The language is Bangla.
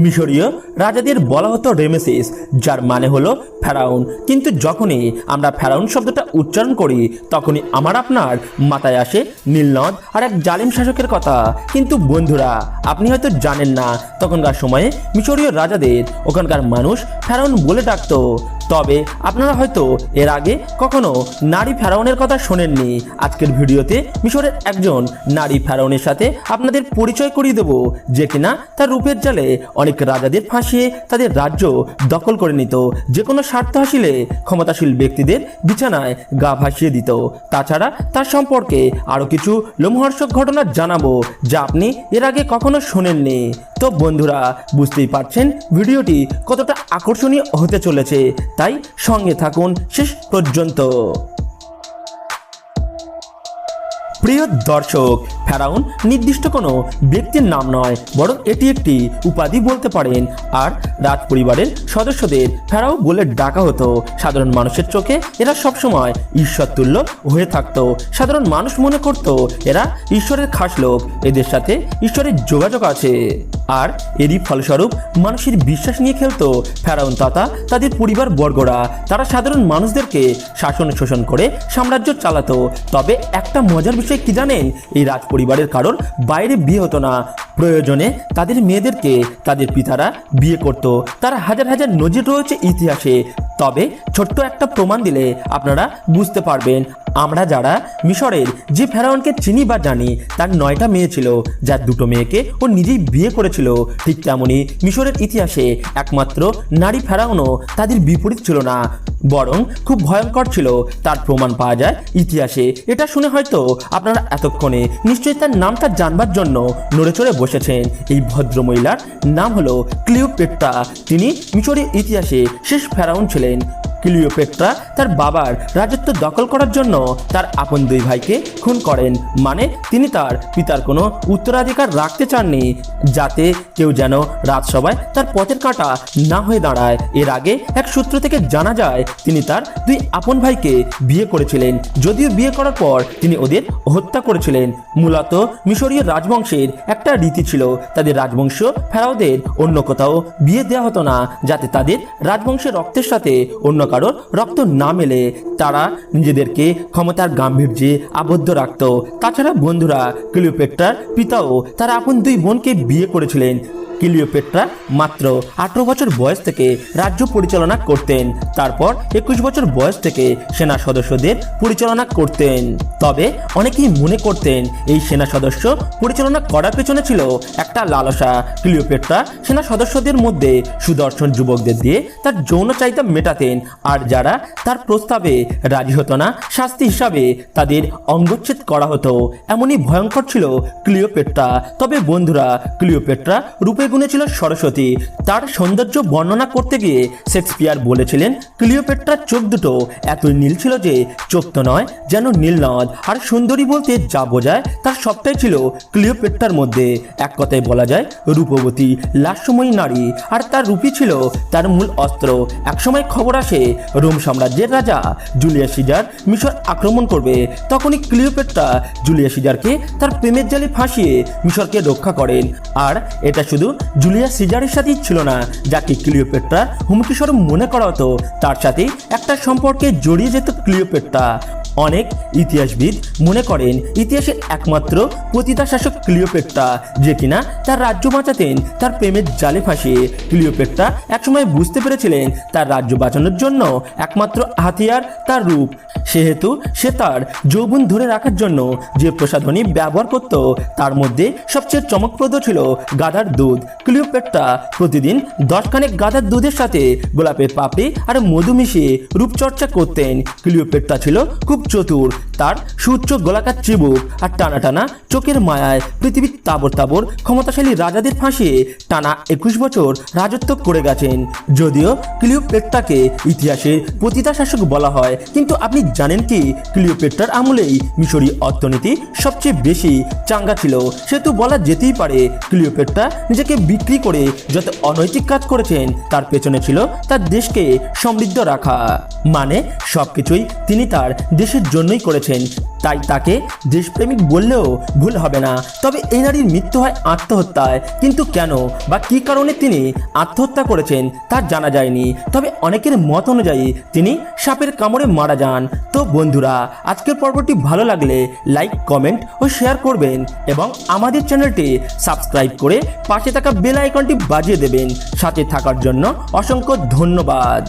মিশরীয় রাজাদের বলা হতো রেমেসিস, যার মানে হলো ফেরাউন। কিন্তু যখনই আমরা ফেরাউন শব্দটা উচ্চারণ করি তখনই আমার আপনার মাথায় আসে নীলনদ আর এক জালিম শাসকের কথা। কিন্তু বন্ধুরা, আপনি হয়তো জানেন না, তখনকার সময়ে মিশরীয় রাজাদের ওখানকার মানুষ ফেরাউন বলে ডাকতো। তবে আপনারা হয়তো এর আগে কখনো নারী ফেরাউনের কথা শোনেননি। আজকের ভিডিওতে মিশরের একজন নারী ফেরাউনের সাথে আপনাদের পরিচয় করিয়ে দেব, যে কিনা তার রূপের জালে অনেক রাজাদের ফাঁসিয়ে তাদের রাজ্য দখল করে নিত, যে কোনো স্বার্থ হাসিলে ক্ষমতাশীল ব্যক্তিদের বিছানায় গা ভাসিয়ে দিত। তাছাড়া তার সম্পর্কে আরও কিছু লোমহর্ষক ঘটনা জানাবো, যা আপনি এর আগে কখনো শোনেননি। তো বন্ধুরা, বুঝতেই পারছেন ভিডিওটি কতটা আকর্ষণীয় হতে চলেছে, তাই সঙ্গে থাকুন শেষ পর্যন্ত। প্রিয় দর্শক, ফেরাউন নির্দিষ্ট কোনো ব্যক্তির নাম নয়, বরং এটি একটি উপাধি বলতে পারেন। আর রাজ পরিবারের সদস্যদের ফেরাও বলে ডাকা হতো। সাধারণ মানুষের চোখে এরা সবসময় ঈশ্বরতুল্য হয়ে থাকতো। সাধারণ মানুষ মনে করত এরা ঈশ্বরের খাস লোক, এদের সাথে ঈশ্বরের যোগাযোগ আছে। আর এরই ফলস্বরূপ মানুষের বিশ্বাস নিয়ে খেলতো ফেরাউন তথা তাদের পরিবার বর্গরা। তারা সাধারণ মানুষদেরকে শাসন শোষণ করে সাম্রাজ্য চালাতো। তবে একটা মজার বিষয় কি জানেন, এই রাজ পরিবারের কারোর বাইরে বিয়ে হতো না। প্রয়োজনে তাদের মেয়েদেরকে তাদের পিতারা বিয়ে করত। তার হাজার হাজার নজির রয়েছে ইতিহাসে। তবে ছোট্ট একটা প্রমাণ দিলে আপনারা বুঝতে পারবেন। আমরা যারা মিশরের যে ফেরাউনকে চিনি বা জানি, তার 9টা মেয়ে ছিল, যার 2টো মেয়েকে ও নিজেই বিয়ে করেছিল। ঠিক তেমনই মিশরের ইতিহাসে একমাত্র নারী ফেরাউনও তাদের বিপরীত ছিল না, বরং খুব ভয়ঙ্কর ছিল। তার প্রমাণ পাওয়া যায় ইতিহাসে। এটা শুনে হয়তো আপনারা এতক্ষণে নিশ্চয়ই তার নামটা জানবার জন্য নড়ে চড়ে বসেছেন। এই ভদ্রমহিলার নাম হলো ক্লিওপেট্রা। তিনি মিশরের ইতিহাসে শেষ ফেরাউন ছিলেন। ক্লিওপেট্রা তার বাবার রাজত্ব দখল করার জন্য তার আপন 2 ভাইকে খুন করেন। মানে তিনি তার পিতার কোনো উত্তরাধিকার রাখতে চাননি, যাতে কেউ যেন রাজসভায় তার পথের কাঁটা না হয়ে দাঁড়ায়। এর আগে এক সূত্র থেকে জানা যায় তিনি তার 2 আপন ভাইকে বিয়ে করেছিলেন, যদিও বিয়ে করার পর তিনি ওদের হত্যা করেছিলেন। মূলত মিশরীয় রাজবংশের একটা রীতি ছিল, তাদের রাজবংশ ফেরাওদের অন্য কোথাও বিয়ে দেওয়া হতো না, যাতে তাদের রাজবংশের রক্তের সাথে অন্য কারোর রক্ত না মেলে। তারা নিজেদেরকে ক্ষমতার গাম্ভীর্যে আবদ্ধ রাখত। তাছাড়া বন্ধুরা, ক্লিওপেট্রার পিতাও তার আপন 2 বোনকে বিয়ে করেছিলেন। ক্লিওপেট্রা মাত্র 18 বছর বয়স থেকে রাজ্য পরিচালনা করতেন। তারপর 21 বছর বয়স থেকে সেনা সদস্যদের পরিচালনা করতেন। তবে অনেকেই মনে করতেন এই সেনা সদস্য পরিচালনা করার পেছনে ছিল একটা লালসা। ক্লিওপেট্রা সেনা সদস্যদের মধ্যে সুদর্শন যুবকদের দিয়ে তার যৌন চাহিদা মেটাতেন, আর যারা তার প্রস্তাবে রাজি হতো না, শাস্তি হিসাবে তাদের অঙ্গচ্ছেদ করা হতো। এমনই ভয়ঙ্কর ছিল ক্লিওপেট্রা। তবে বন্ধুরা, ক্লিওপেট্রা রূপে গুণে ছিল সরস্বতী। তার সৌন্দর্য বর্ণনা করতে গিয়ে শেক্সপিয়ার বলেছিলেন, ক্লিওপেট্রার চোখ দুটো এতই নীল ছিল যে চোখ তো নয়, যেন নীলনদ। আর সুন্দরী বলতে যা বোঝায় তার সবটাই ছিল ক্লিওপেট্রার মধ্যে। এক কথায় বলা যায় রূপবতী, লাস্যময়ী নারী। আর তার রূপই ছিল তার মূল অস্ত্র। একসময় খবর আসে রোম সাম্রাজ্যের রাজা জুলিয়াস সিজার মিশর আক্রমণ করবে। তখনই ক্লিওপেট্রা জুলিয়াস সিজারকে তার প্রেমের জালে ফাঁসিয়ে মিশরকে রক্ষা করেন। আর এটা শুধু জুলিয়াস সিজারের সাথেই ছিল না, যাকে ক্লিওপেট্রা হুমকিস্বরূপ মনে করা হতো, তার সাথে একটা সম্পর্কে জড়িয়ে যেত ক্লিওপেট্রা। অনেক ইতিহাসবিদ মনে করেন ইতিহাসের একমাত্র পতিতা শাসক ক্লিওপেট্রা, যে কিনা তার রাজ্য বাঁচাতেন তার প্রেমের জালে ফাঁসিয়ে। ক্লিওপেট্রা একসময় বুঝতে পেরেছিলেন তার রাজ্য বাঁচানোর জন্য একমাত্র হাতিয়ার তার রূপ। সেহেতু সে তার যৌবন ধরে রাখার জন্য যে প্রসাধনী ব্যবহার করত, তার মধ্যে সবচেয়ে চমকপ্রদ ছিল গাধার দুধ। ক্লিওপেট্রা প্রতিদিন 10 খানেক গাধার দুধের সাথে গোলাপের পাপড়ি আর মধু মিশিয়ে রূপচর্চা করতেন। ক্লিওপেট্রা ছিল খুব চতুর। তার সুউচ্চ গোলাকার চিবুক আর টানা টানা চোখের মায়ায় পৃথিবীর তাবর তাবর ক্ষমতাশালী রাজাদের ফাঁসিয়ে টানা 21 বছর রাজত্ব করে গেছেন। যদিও ক্লিওপেট্রাকে ইতিহাসের পতিতা শাসক বলা হয়, কিন্তু আপনি জানেন কি, ক্লিওপেট্রার আমলেই মিশরীয় অর্থনীতি সবচেয়ে বেশি চাঙ্গা ছিল। সেহেতু বলা যেতেই পারে ক্লিওপেট্রা নিজেকে বিক্রি করে যত অনৈতিক কাজ করেছেন, তার পেছনে ছিল তার দেশকে সমৃদ্ধ রাখা। মানে সবকিছুই তিনি তার দেশের জন্যই করেছেন। করেছেন, তাই তাকে দেশপ্রেমিক বললেও ভুল হবে না। তবে এই নারীর মৃত্যু হয় আত্মহত্যায়, কিন্তু কেন বা কী কারণে তিনি আত্মহত্যা করেছেন তা জানা যায়নি। তবে অনেকের মত অনুযায়ী তিনি সাপের কামড়ে মারা যান। তো বন্ধুরা, আজকের পর্বটি ভালো লাগলে লাইক, কমেন্ট ও শেয়ার করবেন এবং আমাদের চ্যানেলটি সাবস্ক্রাইব করে পাশে থাকা বেল আইকনটি বাজিয়ে দেবেন। সাথে থাকার জন্য অসংখ্য ধন্যবাদ।